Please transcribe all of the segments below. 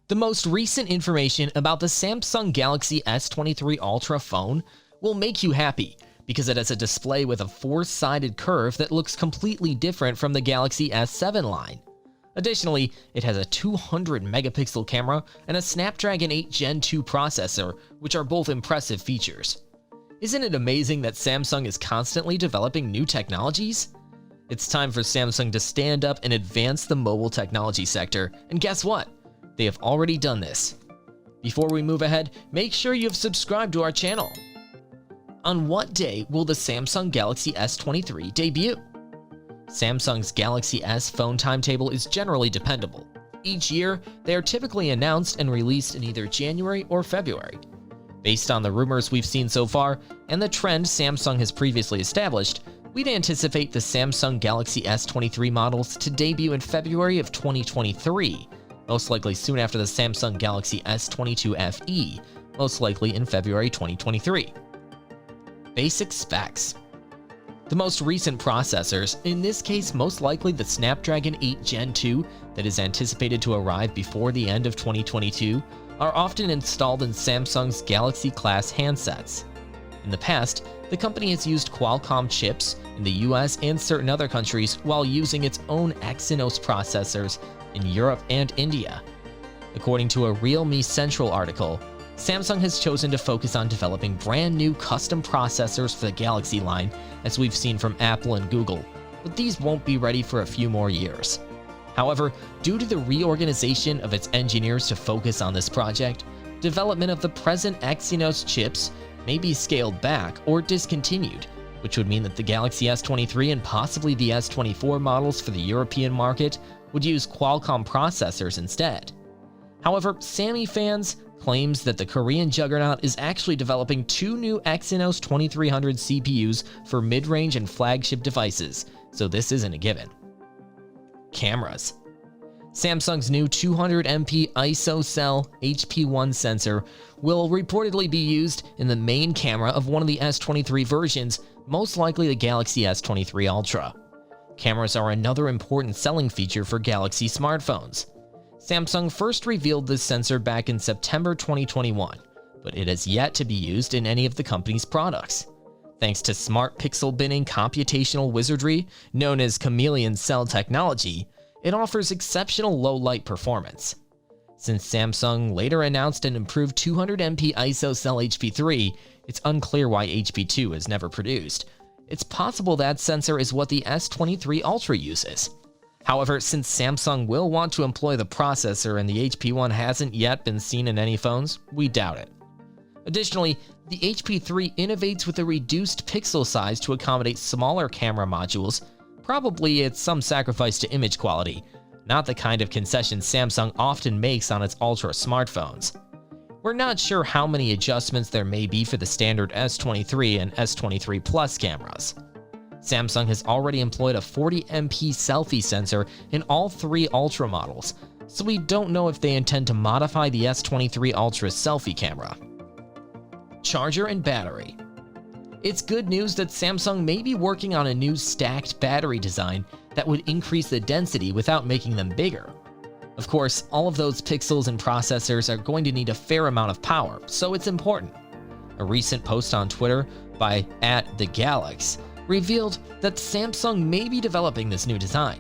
The most recent information about the Samsung Galaxy S23 Ultra phone will make you happy because it has a display with a four-sided curve that looks completely different from the Galaxy S7 line. Additionally, it has a 200-megapixel camera and a Snapdragon 8 Gen 2 processor, which are both impressive features. Isn't it amazing that Samsung is constantly developing new technologies? It's time for Samsung to stand up and advance the mobile technology sector, and guess what? They have already done this. Before we move ahead, make sure you have subscribed to our channel. On what day will the Samsung Galaxy S23 debut? Samsung's Galaxy S phone timetable is generally dependable. Each year, they are typically announced and released in either January or February. Based on the rumors we've seen so far, and the trend Samsung has previously established, we'd anticipate the Samsung Galaxy S23 models to debut in February of 2023, most likely soon after the Samsung Galaxy S22 FE, most likely in February 2023. Basic specs. The most recent processors, in this case most likely the Snapdragon 8 Gen 2 that is anticipated to arrive before the end of 2022, are often installed in Samsung's Galaxy class handsets. In the past, the company has used Qualcomm chips in the US and certain other countries while using its own Exynos processors in Europe and India. According to a Realme Central article, Samsung has chosen to focus on developing brand new custom processors for the Galaxy line, as we've seen from Apple and Google, but these won't be ready for a few more years. However, due to the reorganization of its engineers to focus on this project, development of the present Exynos chips may be scaled back or discontinued, which would mean that the Galaxy S23 and possibly the S24 models for the European market would use Qualcomm processors instead. However, Sammy fans claims that the Korean juggernaut is actually developing two new Exynos 2300 CPUs for mid-range and flagship devices, so this isn't a given. Cameras. Samsung's new 200MP ISO-cell HP1 sensor will reportedly be used in the main camera of one of the S23 versions, most likely the Galaxy S23 Ultra. Cameras are another important selling feature for Galaxy smartphones. Samsung first revealed this sensor back in September 2021, but it has yet to be used in any of the company's products. Thanks to smart pixel binning computational wizardry, known as chameleon cell technology, it offers exceptional low-light performance. Since Samsung later announced an improved 200MP ISO cell HP3, it's unclear why HP2 is never produced. It's possible that sensor is what the S23 Ultra uses. However, since Samsung will want to employ the processor and the HP1 hasn't yet been seen in any phones, we doubt it. Additionally, the HP3 innovates with a reduced pixel size to accommodate smaller camera modules. Probably it's some sacrifice to image quality, not the kind of concession Samsung often makes on its Ultra smartphones. We're not sure how many adjustments there may be for the standard S23 and S23 Plus cameras. Samsung has already employed a 40MP selfie sensor in all three Ultra models, so we don't know if they intend to modify the S23 Ultra's selfie camera. Charger and battery. It's good news that Samsung may be working on a new stacked battery design that would increase the density without making them bigger. Of course, all of those pixels and processors are going to need a fair amount of power, so it's important. A recent post on Twitter by @TheGalax revealed that Samsung may be developing this new design.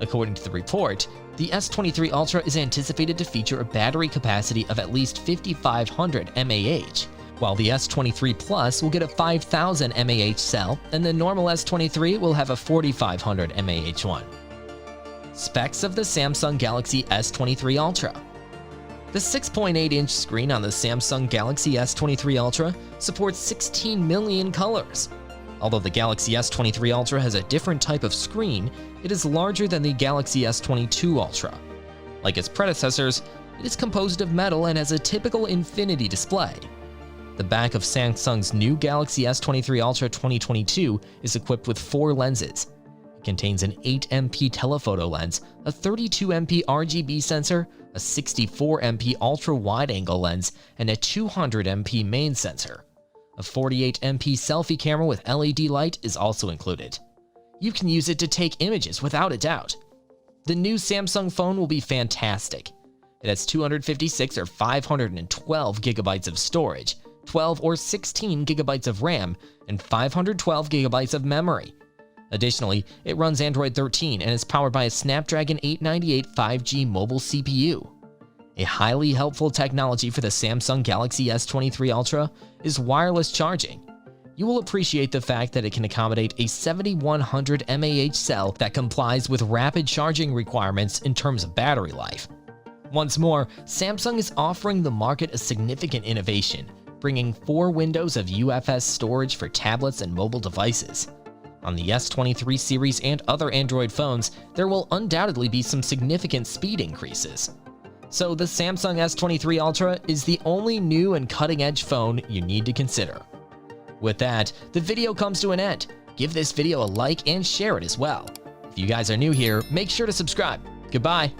According to the report, the S23 Ultra is anticipated to feature a battery capacity of at least 5,500 mAh, while the S23 Plus will get a 5,000 mAh cell, and the normal S23 will have a 4,500 mAh one. Specs of the Samsung Galaxy S23 Ultra. The 6.8-inch screen on the Samsung Galaxy S23 Ultra supports 16 million colors. Although the Galaxy S23 Ultra has a different type of screen, it is larger than the Galaxy S22 Ultra. Like its predecessors, it is composed of metal and has a typical infinity display. The back of Samsung's new Galaxy S23 Ultra 2022 is equipped with 4 lenses. It contains an 8MP telephoto lens, a 32MP RGB sensor, a 64MP ultra-wide-angle lens, and a 200MP main sensor. A 48MP selfie camera with LED light is also included. You can use it to take images without a doubt. The new Samsung phone will be fantastic. It has 256 or 512 gigabytes of storage, 12 or 16 gigabytes of RAM, and 512 gigabytes of memory. Additionally, it runs Android 13 and is powered by a Snapdragon 898 5G mobile CPU. A highly helpful technology for the Samsung Galaxy S23 Ultra is wireless charging. You will appreciate the fact that it can accommodate a 7100 mAh cell that complies with rapid charging requirements in terms of battery life. Once more, Samsung is offering the market a significant innovation, bringing 4 windows of UFS storage for tablets and mobile devices. On the S23 series and other Android phones, there will undoubtedly be some significant speed increases. So the Samsung S23 Ultra is the only new and cutting-edge phone you need to consider. With that, the video comes to an end. Give this video a like and share it as well. If you guys are new here, make sure to subscribe. Goodbye.